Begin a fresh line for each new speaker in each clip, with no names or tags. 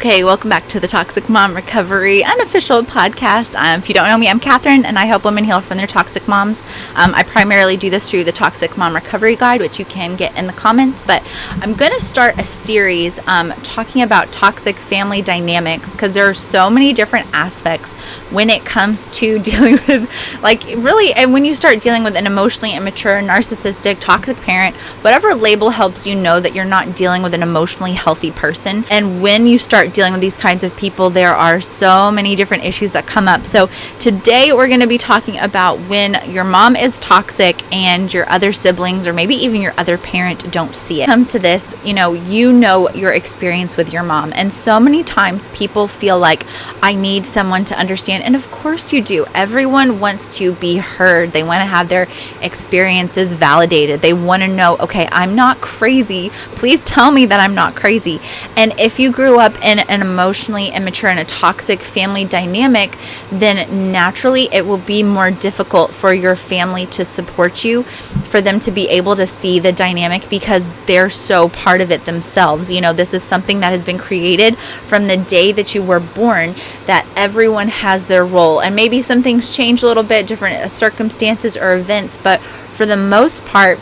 Okay, welcome back to the Toxic Mom Recovery unofficial podcast. If you don't know me, I'm Catherine, and I help women heal from their toxic moms. I primarily do this through the Toxic Mom Recovery Guide, which you can get in the comments, but I'm going to start a series talking about toxic family dynamics because there are so many different aspects when it comes to dealing with, and when you start dealing with an emotionally immature, narcissistic, toxic parent, whatever label helps you know that you're not dealing with an emotionally healthy person. And when you start dealing with these kinds of people, there are so many different issues that come up. So today we're going to be talking about when your mom is toxic and your other siblings or maybe even your other parent don't see it. When it comes to this, you know your experience with your mom, and so many times people feel like I need someone to understand, and of course you do. Everyone wants to be heard. They want to have their experiences validated. They want to know, okay, I'm not crazy. Please tell me that I'm not crazy. And if you grew up in an emotionally immature and a toxic family dynamic, then naturally it will be more difficult for your family to support you, for them to be able to see the dynamic because they're so part of it themselves. You know, this is something that has been created from the day that you were born, that everyone has their role. And maybe some things change a little bit, different circumstances or events, but for the most part,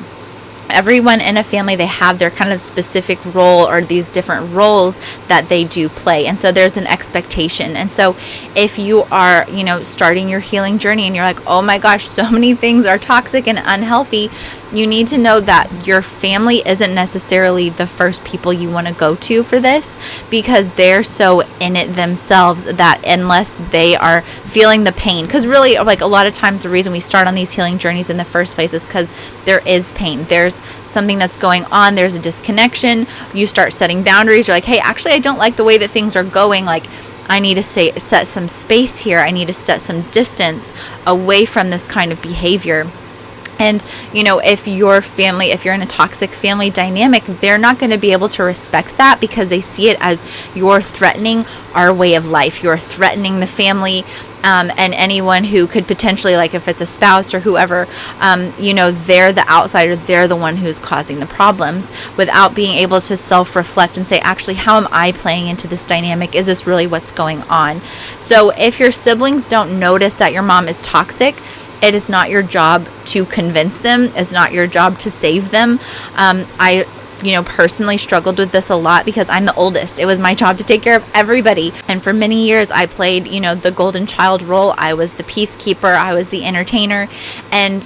everyone in a family, they have their kind of specific role or these different roles that they do play. And so there's an expectation. And so if you are, starting your healing journey and you're like, oh my gosh, so many things are toxic and unhealthy, you need to know that your family isn't necessarily the first people you want to go to for this, because they're so in it themselves that unless they are feeling the pain, because really, like, a lot of times the reason we start on these healing journeys in the first place is because there is pain. There's something that's going on. There's a disconnection. You start setting boundaries. You're like, hey, actually, I don't like the way that things are going. Like, I need to set some space here. I need to set some distance away from this kind of behavior. And, if you're in a toxic family dynamic, they're not going to be able to respect that because they see it as you're threatening our way of life. You're threatening the family, and anyone who could potentially, like if it's a spouse or whoever, they're the outsider. They're the one who's causing the problems, without being able to self-reflect and say, actually, how am I playing into this dynamic? Is this really what's going on? So if your siblings don't notice that your mom is toxic, it is not your job to convince them. It's not your job to save them. I personally struggled with this a lot because I'm the oldest. It was my job to take care of everybody. And for many years, I played, the golden child role. I was the peacekeeper. I was the entertainer. And,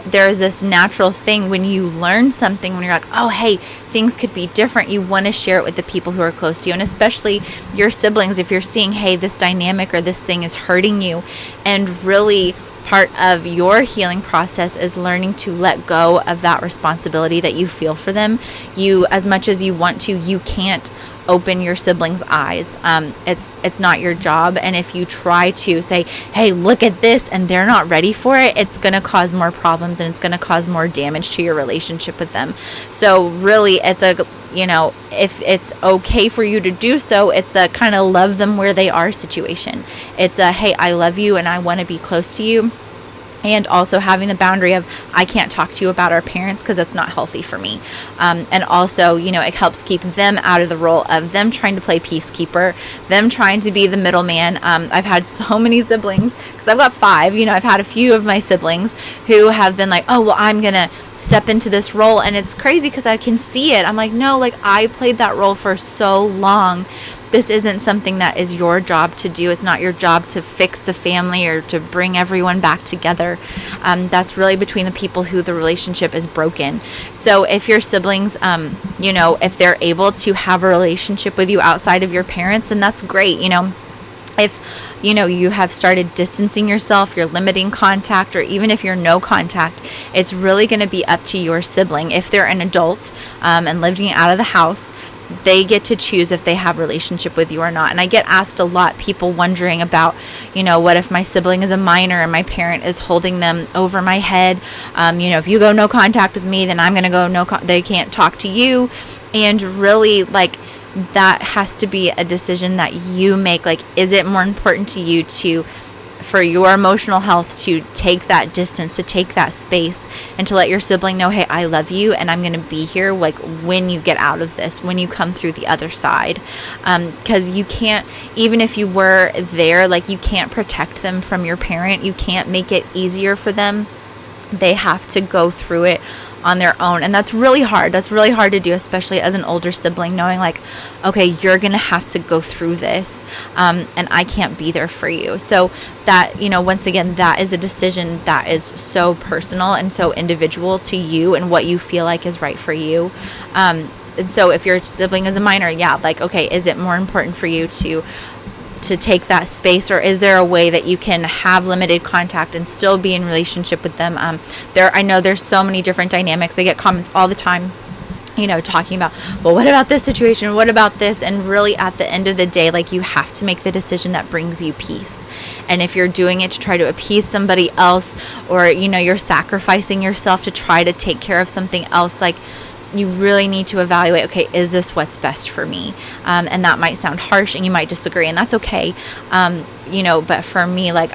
there's this natural thing when you learn something, when you're like, oh, hey, things could be different. You want to share it with the people who are close to you, and especially your siblings. If you're seeing, hey, this dynamic or this thing is hurting you, and really part of your healing process is learning to let go of that responsibility that you feel for them. You, as much as you want to, you can't open your siblings' eyes. It's not your job. And if you try to say, hey, look at this, and they're not ready for it, it's going to cause more problems and it's going to cause more damage to your relationship with them. So really, it's if it's okay for you to do so, it's a kind of love them where they are situation. It's a, hey, I love you and I want to be close to you. And also having the boundary of, I can't talk to you about our parents because that's not healthy for me. And also, it helps keep them out of the role of them trying to play peacekeeper, them trying to be the middleman. I've had so many siblings, because I've got 5, I've had a few of my siblings who have been like, oh, well, I'm going to step into this role. And it's crazy because I can see it. I'm like, no, like, I played that role for so long. This isn't something that is your job to do. It's not your job to fix the family or to bring everyone back together. That's really between the people who the relationship is broken. So if your siblings, if they're able to have a relationship with you outside of your parents, then that's great. If you have started distancing yourself, you're limiting contact, or even if you're no contact, it's really going to be up to your sibling. If they're an adult and living out of the house, they get to choose if they have a relationship with you or not. And I get asked a lot, people wondering about, what if my sibling is a minor and my parent is holding them over my head? If you go no contact with me, then I'm going to go they can't talk to you. And really, that has to be a decision that you make. Like, is it more important to you to for your emotional health to take that distance, to take that space, and to let your sibling know, hey, I love you and I'm going to be here like when you get out of this, when you come through the other side. Because you can't, even if you were there, like you can't protect them from your parent. You can't make it easier for them. They have to go through it on their own, and that's really hard. That's really hard to do, especially as an older sibling, knowing like, okay, you're gonna have to go through this, and I can't be there for you. So that, once again, that is a decision that is so personal and so individual to you and what you feel like is right for you. And so if your sibling is a minor, like, okay, is it more important for you to take that space, or is there a way that you can have limited contact and still be in relationship with them? I know there's so many different dynamics. I get comments all the time, talking about, well, what about this situation? What about this? And really at the end of the day, like, you have to make the decision that brings you peace. And if you're doing it to try to appease somebody else, or, you're sacrificing yourself to try to take care of something else, like, you really need to evaluate, okay, is this what's best for me? And that might sound harsh and you might disagree, and that's okay. But for me, like,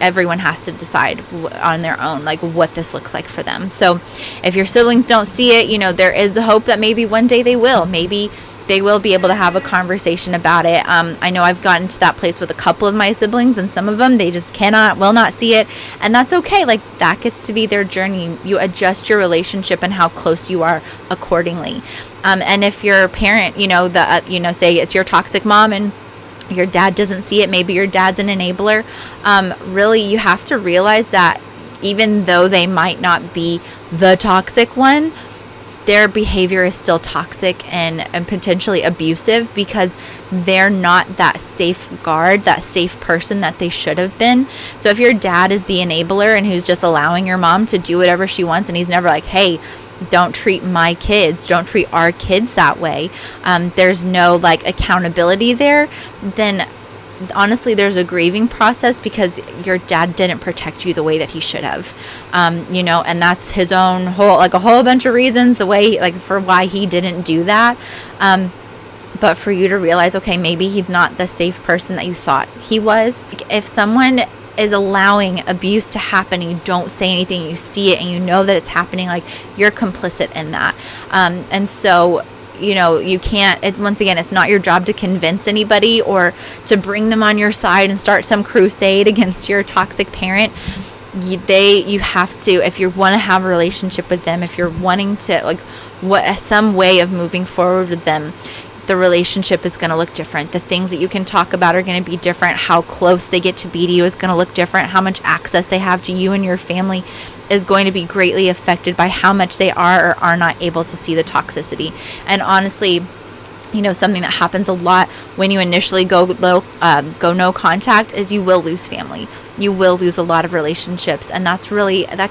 everyone has to decide on their own, like, what this looks like for them. So if your siblings don't see it, there is the hope that maybe one day they will. Maybe they will be able to have a conversation about it. I know I've gotten to that place with a couple of my siblings, and some of them, they just will not see it. And that's okay. Like, that gets to be their journey. You adjust your relationship and how close you are accordingly. And if your parent, say it's your toxic mom and your dad doesn't see it, maybe your dad's an enabler. Really, you have to realize that even though they might not be the toxic one, their behavior is still toxic and potentially abusive, because they're not that safeguard, that safe person that they should have been. So if your dad is the enabler and who's just allowing your mom to do whatever she wants, and he's never like, hey, don't treat my kids, don't treat our kids that way, there's no like accountability there, then honestly, there's a grieving process, because your dad didn't protect you the way that he should have, and that's his own a whole bunch of reasons, for why he didn't do that. But for you to realize, okay, maybe he's not the safe person that you thought he was. If someone is allowing abuse to happen and you don't say anything, you see it and you know that it's happening, like, you're complicit in that. And so you can't, once again, it's not your job to convince anybody or to bring them on your side and start some crusade against your toxic parent. You have to, if you want to have a relationship with them, if you're wanting to, some way of moving forward with them, the relationship is going to look different. The things that you can talk about are going to be different. How close they get to be to you is going to look different. How much access they have to you and your family is going to be greatly affected by how much they are or are not able to see the toxicity. And honestly, something that happens a lot when you initially go no contact is you will lose family. You will lose a lot of relationships, and that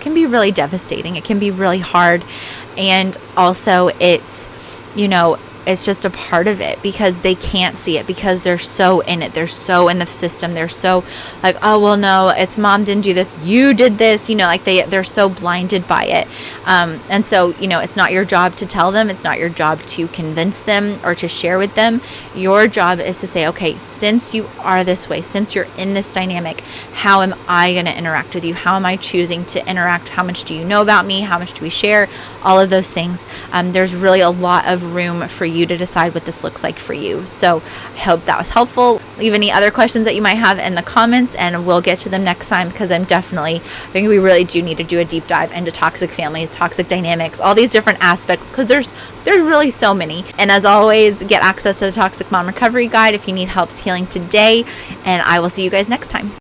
can be really devastating. It can be really hard. And also it's just a part of it, because they can't see it, because they're so in it, they're so in the system, they're so like, oh, well, no, it's mom didn't do this, you did this, they're so blinded by it. And so, it's not your job to tell them, it's not your job to convince them or to share with them. Your job is to say, okay, since you are this way, since you're in this dynamic, how am I going to interact with you? How am I choosing to interact? How much do you know about me? How much do we share? All of those things. There's really a lot of room for you to decide what this looks like for you. So I hope that was helpful. Leave any other questions that you might have in the comments, and we'll get to them next time, because I think we really do need to do a deep dive into toxic families, toxic dynamics, all these different aspects, because there's really so many. And as always, get access to the Toxic Mom Recovery Guide if you need help healing today, and I will see you guys next time.